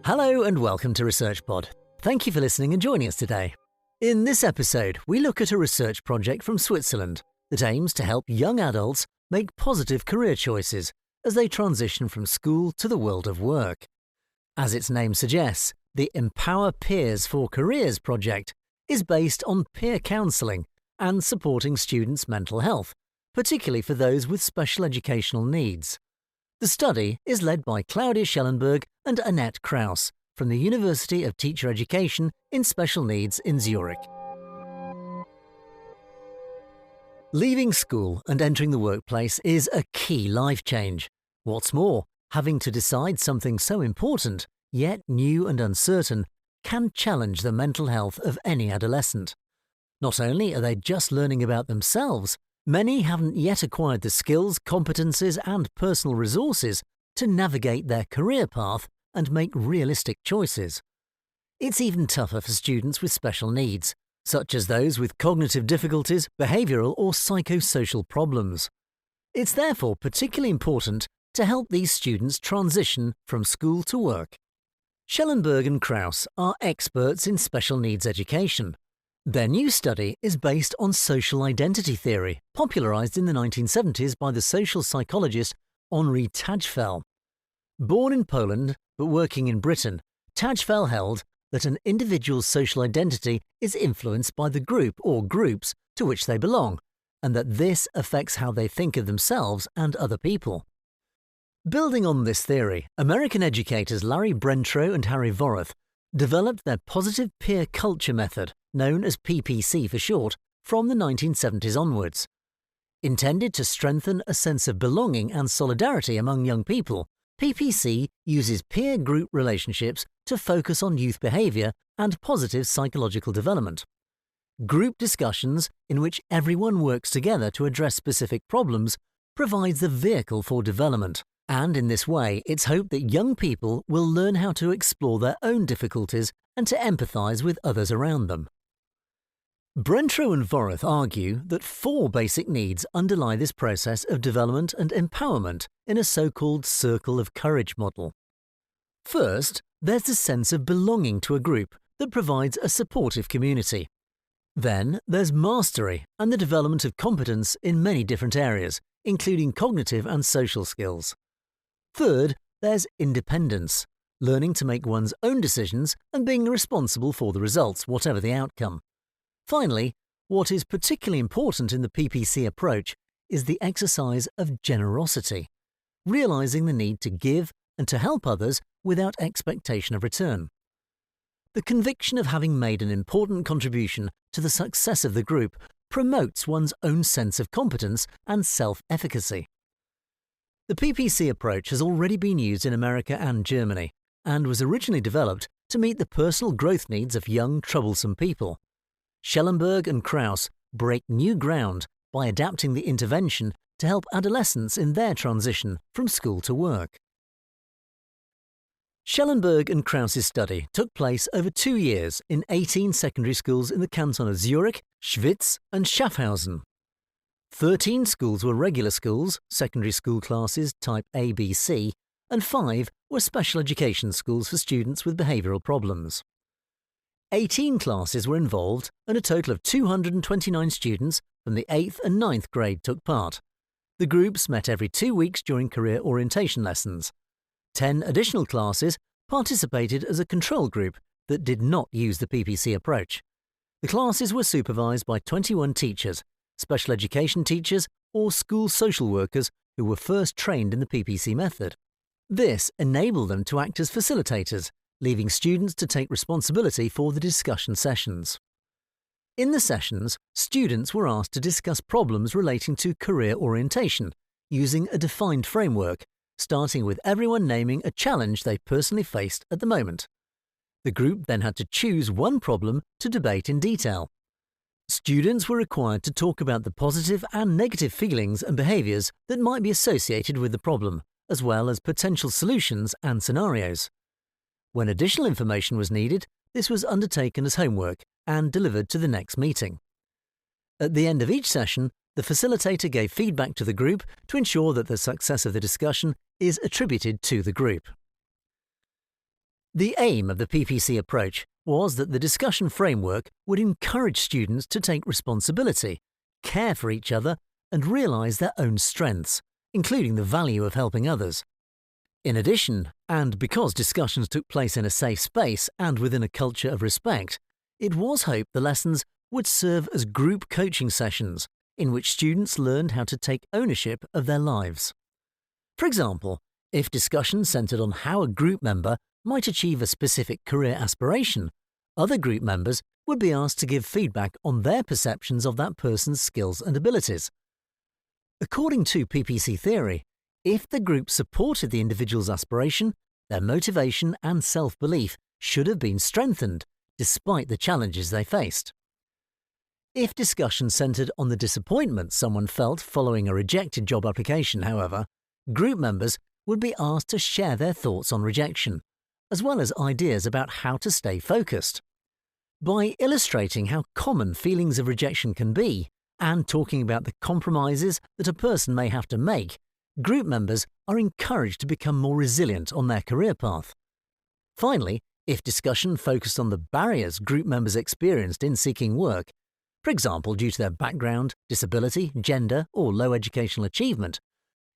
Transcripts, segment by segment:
Hello and welcome to ResearchPod. Thank you for listening and joining us today. In this episode, we look at a research project from Switzerland that aims to help young adults make positive career choices as they transition from school to the world of work. As its name suggests, the Empower Peers for Careers project is based on peer counselling and supporting students' mental health, particularly for those with special educational needs. The study is led by Claudia Schellenberg and Annette Krauss from the University of Teacher Education in Special Needs in Zurich. Leaving school and entering the workplace is a key life change. What's more, having to decide something so important, yet new and uncertain, can challenge the mental health of any adolescent. Not only are they just learning about themselves, many haven't yet acquired the skills, competencies, and personal resources to navigate their career path and make realistic choices. It's even tougher for students with special needs, such as those with cognitive difficulties, behavioural or psychosocial problems. It's therefore particularly important to help these students transition from school to work. Schellenberg and Krauss are experts in special needs education. Their new study is based on social identity theory, popularised in the 1970s by the social psychologist Henri Tajfel. Born in Poland but working in Britain, Tajfel held that an individual's social identity is influenced by the group or groups to which they belong, and that this affects how they think of themselves and other people. Building on this theory, American educators Larry Brentrow and Harry Vorath developed their positive peer culture method, known as PPC for short, from the 1970s onwards. Intended to strengthen a sense of belonging and solidarity among young people, PPC uses peer group relationships to focus on youth behaviour and positive psychological development. Group discussions, in which everyone works together to address specific problems, provides the vehicle for development. And in this way, it's hoped that young people will learn how to explore their own difficulties and to empathise with others around them. Brentrow and Vorath argue that 4 basic needs underlie this process of development and empowerment in a so-called circle of courage model. First, there's the sense of belonging to a group that provides a supportive community. Then there's mastery and the development of competence in many different areas, including cognitive and social skills. Third, there's independence, learning to make one's own decisions and being responsible for the results, whatever the outcome. Finally, what is particularly important in the PPC approach is the exercise of generosity, realising the need to give and to help others without expectation of return. The conviction of having made an important contribution to the success of the group promotes one's own sense of competence and self-efficacy. The PPC approach has already been used in America and Germany, and was originally developed to meet the personal growth needs of young, troublesome people. Schellenberg and Krauss break new ground by adapting the intervention to help adolescents in their transition from school to work. Schellenberg and Krauss's study took place over 2 years in 18 secondary schools in the canton of Zurich, Schwyz and Schaffhausen. 13 schools were regular schools, secondary school classes type A, B, C, and 5 were special education schools for students with behavioural problems. 18 classes were involved and a total of 229 students from the 8th and 9th grade took part. The groups met every 2 weeks during career orientation lessons. 10 additional classes participated as a control group that did not use the PPC approach. The classes were supervised by 21 teachers, special education teachers or school social workers who were first trained in the PPC method. This enabled them to act as facilitators, leaving students to take responsibility for the discussion sessions. In the sessions, students were asked to discuss problems relating to career orientation, using a defined framework, starting with everyone naming a challenge they personally faced at the moment. The group then had to choose one problem to debate in detail. Students were required to talk about the positive and negative feelings and behaviours that might be associated with the problem, as well as potential solutions and scenarios. When additional information was needed, this was undertaken as homework and delivered to the next meeting. At the end of each session, the facilitator gave feedback to the group to ensure that the success of the discussion is attributed to the group. The aim of the PPC approach was that the discussion framework would encourage students to take responsibility, care for each other, and realise their own strengths, including the value of helping others. In addition, and because discussions took place in a safe space and within a culture of respect, it was hoped the lessons would serve as group coaching sessions in which students learned how to take ownership of their lives. For example, if discussions centred on how a group member might achieve a specific career aspiration, other group members would be asked to give feedback on their perceptions of that person's skills and abilities. According to PPC theory, if the group supported the individual's aspiration, their motivation and self-belief should have been strengthened, despite the challenges they faced. If discussion centred on the disappointment someone felt following a rejected job application, however, group members would be asked to share their thoughts on rejection, as well as ideas about how to stay focused. By illustrating how common feelings of rejection can be, and talking about the compromises that a person may have to make, group members are encouraged to become more resilient on their career path. Finally, if discussion focused on the barriers group members experienced in seeking work, for example due to their background, disability, gender, or low educational achievement,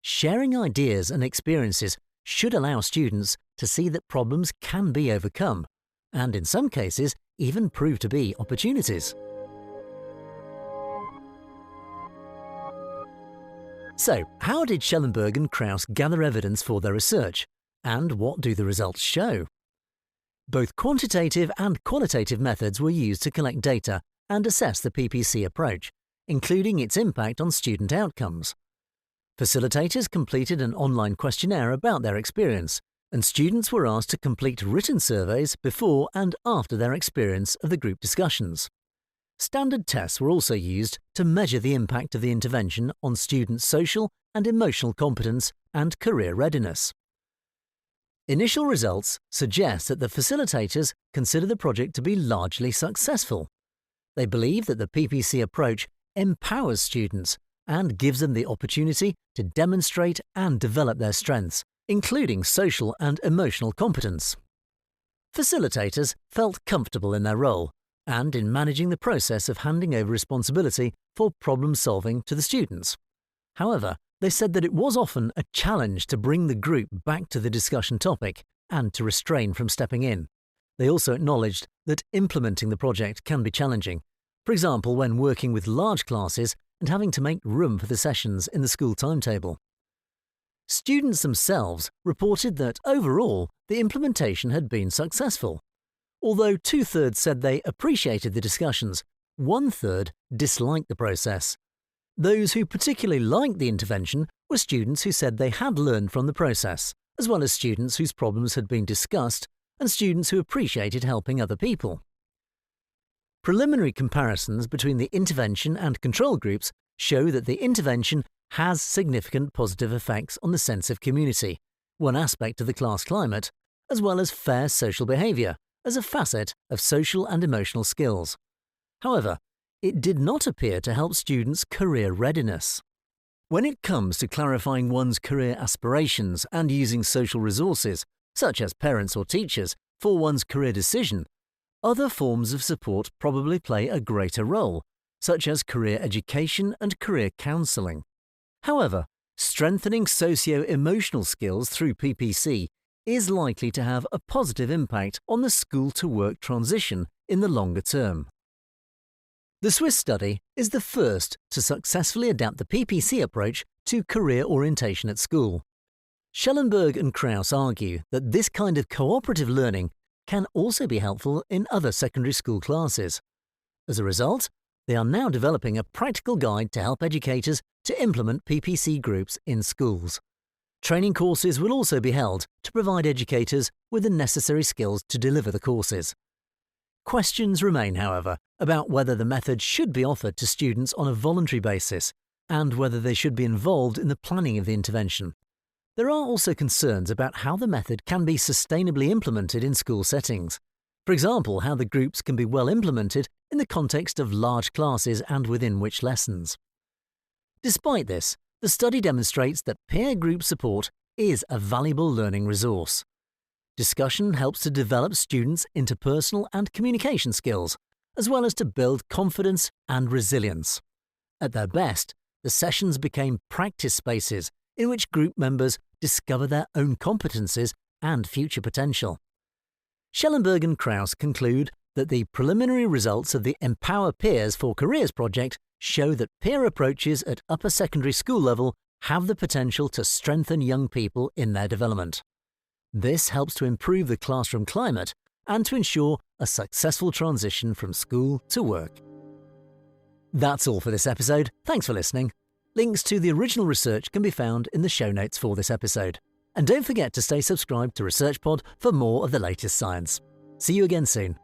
sharing ideas and experiences should allow students to see that problems can be overcome, and in some cases even prove to be opportunities. So, how did Schellenberg and Krauss gather evidence for their research, and what do the results show? Both quantitative and qualitative methods were used to collect data and assess the PPC approach, including its impact on student outcomes. Facilitators completed an online questionnaire about their experience, and students were asked to complete written surveys before and after their experience of the group discussions. Standard tests were also used to measure the impact of the intervention on students' social and emotional competence and career readiness. Initial results suggest that the facilitators consider the project to be largely successful. They believe that the PPC approach empowers students and gives them the opportunity to demonstrate and develop their strengths, including social and emotional competence. Facilitators felt comfortable in their role and in managing the process of handing over responsibility for problem solving to the students. However, they said that it was often a challenge to bring the group back to the discussion topic and to restrain from stepping in. They also acknowledged that implementing the project can be challenging, for example when working with large classes and having to make room for the sessions in the school timetable. Students themselves reported that overall the implementation had been successful. Although 2/3 said they appreciated the discussions, 1/3 disliked the process. Those who particularly liked the intervention were students who said they had learned from the process, as well as students whose problems had been discussed and students who appreciated helping other people. Preliminary comparisons between the intervention and control groups show that the intervention has significant positive effects on the sense of community, one aspect of the class climate, as well as fair social behaviour as a facet of social and emotional skills. However, it did not appear to help students' career readiness. When it comes to clarifying one's career aspirations and using social resources, such as parents or teachers, for one's career decision, other forms of support probably play a greater role, such as career education and career counselling. However, strengthening socio-emotional skills through PPC is likely to have a positive impact on the school-to-work transition in the longer term. The Swiss study is the first to successfully adapt the PPC approach to career orientation at school. Schellenberg and Krauss argue that this kind of cooperative learning can also be helpful in other secondary school classes. As a result, they are now developing a practical guide to help educators to implement PPC groups in schools. Training courses will also be held to provide educators with the necessary skills to deliver the courses. Questions remain, however, about whether the method should be offered to students on a voluntary basis and whether they should be involved in the planning of the intervention. There are also concerns about how the method can be sustainably implemented in school settings. For example, how the groups can be well implemented in the context of large classes and within which lessons. Despite this, the study demonstrates that peer group support is a valuable learning resource. Discussion helps to develop students' interpersonal and communication skills, as well as to build confidence and resilience. At their best, the sessions became practice spaces in which group members discover their own competencies and future potential. Schellenberg and Krauss conclude that the preliminary results of the Empower Peers for Careers project show that peer approaches at upper secondary school level have the potential to strengthen young people in their development. This helps to improve the classroom climate and to ensure a successful transition from school to work. That's all for this episode. Thanks for listening. Links to the original research can be found in the show notes for this episode. And don't forget to stay subscribed to ResearchPod for more of the latest science. See you again soon.